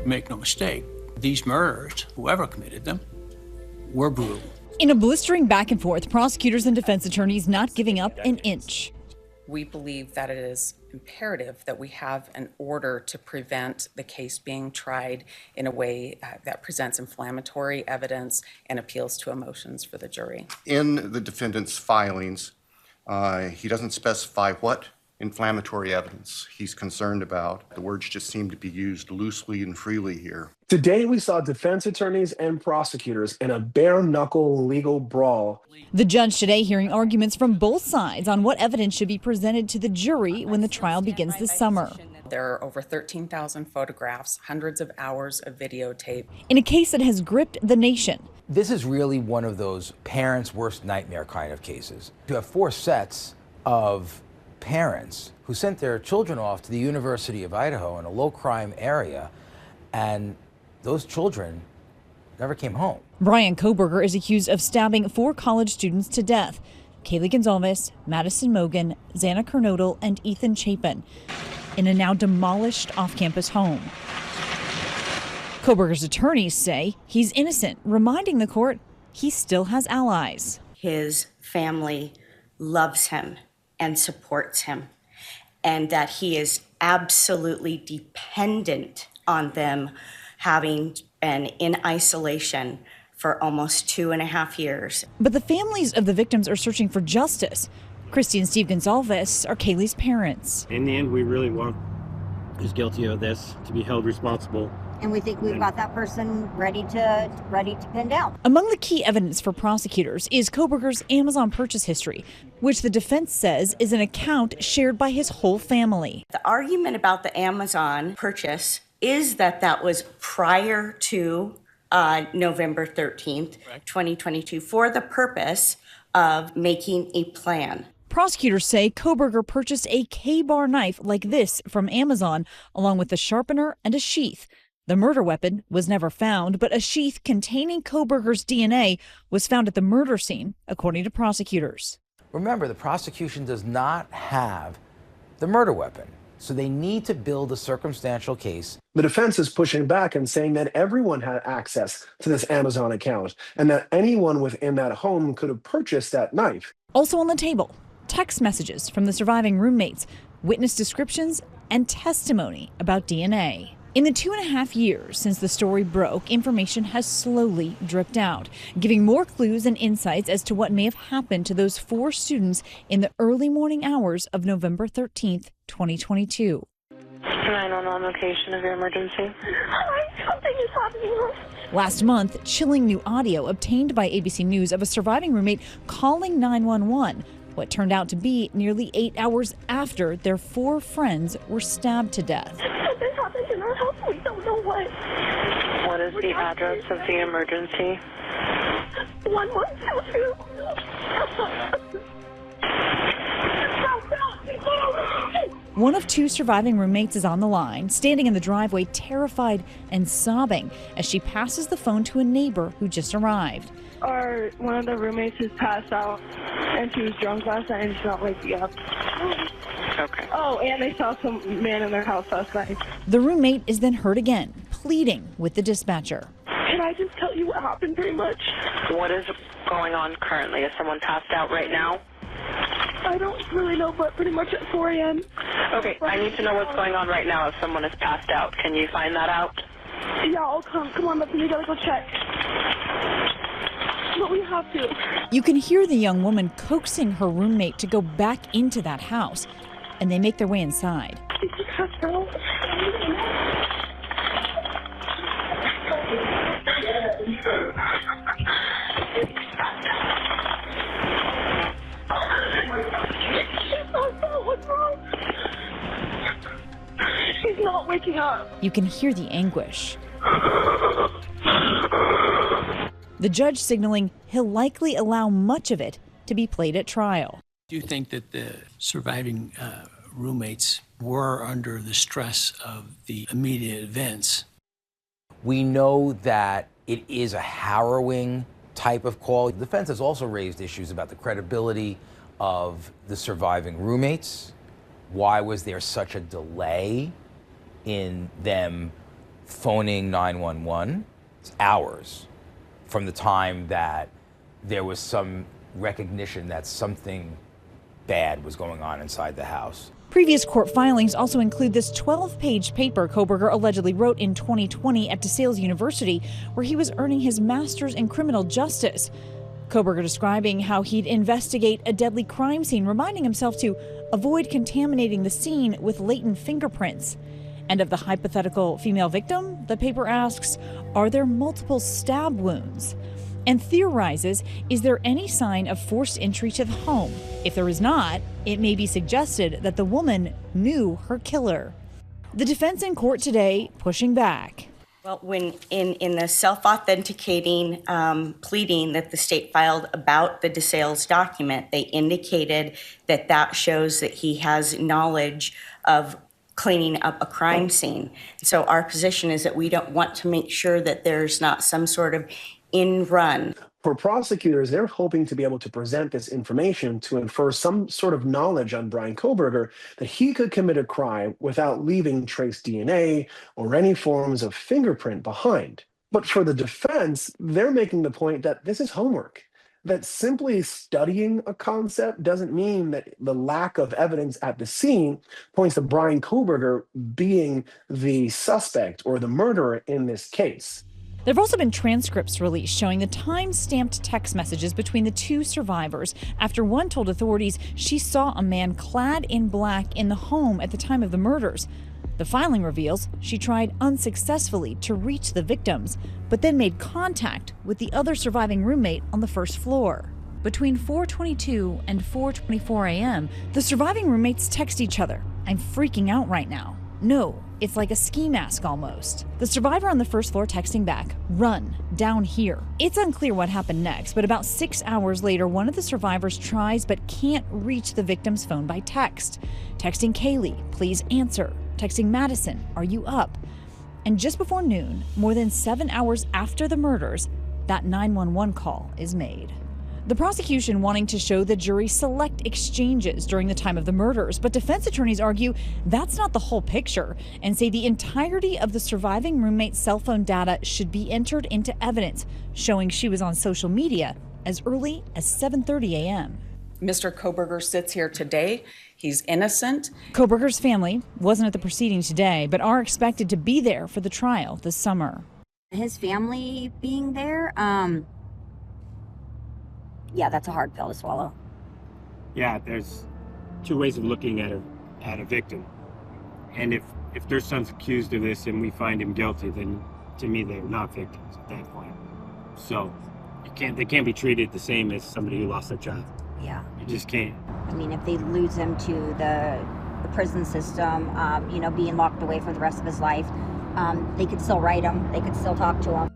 Make no mistake, these murders, whoever committed them, were brutal. In a blistering back and forth, prosecutors and defense attorneys not giving up an inch. We believe that it is imperative that we have an order to prevent the case being tried in a way that presents inflammatory evidence and appeals to emotions for the jury. In the defendant's filings, he doesn't specify what inflammatory evidence he's concerned about. The words just seem to be used loosely and freely here. Today, we saw defense attorneys and prosecutors in a bare-knuckle legal brawl. The judge today hearing arguments from both sides on what evidence should be presented to the jury when the trial begins this summer. There are over 13,000 photographs, hundreds of hours of videotape. In a case that has gripped the nation. This is really one of those parents' worst nightmare kind of cases. You have 4 sets of parents who sent their children off to the University of Idaho in a low-crime area, and those children never came home. Bryan Kohberger is accused of stabbing 4 college students to death. Kaylee Gonzalez, Madison Mogan, Xana Kernodle, and Ethan Chapin in a now demolished off-campus home. Kohberger's attorneys say he's innocent, reminding the court he still has allies. His family loves him and supports him, and that he is absolutely dependent on them, having been in isolation for almost 2.5 years. But the families of the victims are searching for justice. Christy and Steve Gonzalez are Kaylee's parents. In the end, we really want who's guilty of this to be held responsible. And we think we've got that person ready to pin down. Among the key evidence for prosecutors is Kohberger's Amazon purchase history, which the defense says is an account shared by his whole family. The argument about the Amazon purchase is that that was prior to November 13th, 2022, for the purpose of making a plan. Prosecutors say Kohberger purchased a K-bar knife like this from Amazon, along with a sharpener and a sheath. The murder weapon was never found, but a sheath containing Kohberger's DNA was found at the murder scene, according to prosecutors. Remember, the prosecution does not have the murder weapon, so they need to build a circumstantial case. The defense is pushing back and saying that everyone had access to this Amazon account and that anyone within that home could have purchased that knife. Also on the table, text messages from the surviving roommates, witness descriptions, and testimony about DNA. In the 2.5 years since the story broke, information has slowly dripped out, giving more clues and insights as to what may have happened to those 4 students in the early morning hours of November 13th, 2022. 911 location of your emergency. Something is happening. Last month, chilling new audio obtained by ABC News of a surviving roommate calling 911, what turned out to be nearly 8 hours after their 4 friends were stabbed to death. Something happened in our house. We don't know what. What is the address of the emergency? 1122. One of 2 surviving roommates is on the line, standing in the driveway, terrified and sobbing as she passes the phone to a neighbor who just arrived. One of the roommates is passed out, and she was drunk last night, and she's not waking up. Okay. Oh, and they saw some man in their house last night. The roommate is then heard again, pleading with the dispatcher. Can I just tell you what happened pretty much? What is going on currently? Is someone passed out right now? I don't really know, but pretty much at 4 a.m. Okay, I need to know what's going on right now if someone is passed out. Can you find that out? Yeah, I'll come. Come on, we gotta go check. But we have to. You can hear the young woman coaxing her roommate to go back into that house, and they make their way inside. She's not waking up. You can hear the anguish. The judge signaling he'll likely allow much of it to be played at trial. Do you think that the surviving roommates were under the stress of the immediate events? We know that it is a harrowing type of call. The defense has also raised issues about the credibility of the surviving roommates. Why was there such a delay in them phoning 911. It's hours from the time that there was some recognition that something bad was going on inside the house. Previous court filings also include this 12-page paper Kohberger allegedly wrote in 2020 at DeSales University, where he was earning his master's in criminal justice. Kohberger describing how he'd investigate a deadly crime scene, reminding himself to avoid contaminating the scene with latent fingerprints. And of the hypothetical female victim, the paper asks, are there multiple stab wounds? And theorizes, is there any sign of forced entry to the home? If there is not, it may be suggested that the woman knew her killer. The defense in court today pushing back. Well, when in the self-authenticating pleading that the state filed about the DeSales document, they indicated that that shows that he has knowledge of cleaning up a crime scene. So our position is that we don't want to make sure that there's not some sort of in-run. For prosecutors, they're hoping to be able to present this information to infer some sort of knowledge on Bryan Kohberger that he could commit a crime without leaving trace DNA or any forms of fingerprint behind. But for the defense, they're making the point that this is homework, that simply studying a concept doesn't mean that the lack of evidence at the scene points to Bryan Kohberger being the suspect or the murderer in this case. There have also been transcripts released showing the time-stamped text messages between the two survivors after one told authorities she saw a man clad in black in the home at the time of the murders. The filing reveals she tried unsuccessfully to reach the victims, but then made contact with the other surviving roommate on the first floor. Between 4:22 and 4:24 a.m., the surviving roommates text each other, "I'm freaking out right now." No, it's like a ski mask almost. The survivor on the first floor texting back, "Run, down here." It's unclear what happened next, but about 6 hours later, one of the survivors tries but can't reach the victim's phone by text. Texting Kaylee, "Please answer." Texting Madison, "Are you up?" And just before noon, more than 7 hours after the murders, that 911 call is made. The prosecution wanting to show the jury select exchanges during the time of the murders, but defense attorneys argue that's not the whole picture and say the entirety of the surviving roommate's cell phone data should be entered into evidence, showing she was on social media as early as 7:30 a.m. Mr. Kohberger sits here today. He's innocent. Kohberger's family wasn't at the proceeding today, but are expected to be there for the trial this summer. His family being there, yeah, that's a hard pill to swallow. Yeah, there's two ways of looking at a victim. And if their son's accused of this and we find him guilty, then to me they're not victims at that point. So they can't be treated the same as somebody who lost their child. Yeah. You just can't. I mean, if they lose him to the prison system, being locked away for the rest of his life, they could still write him, they could still talk to him.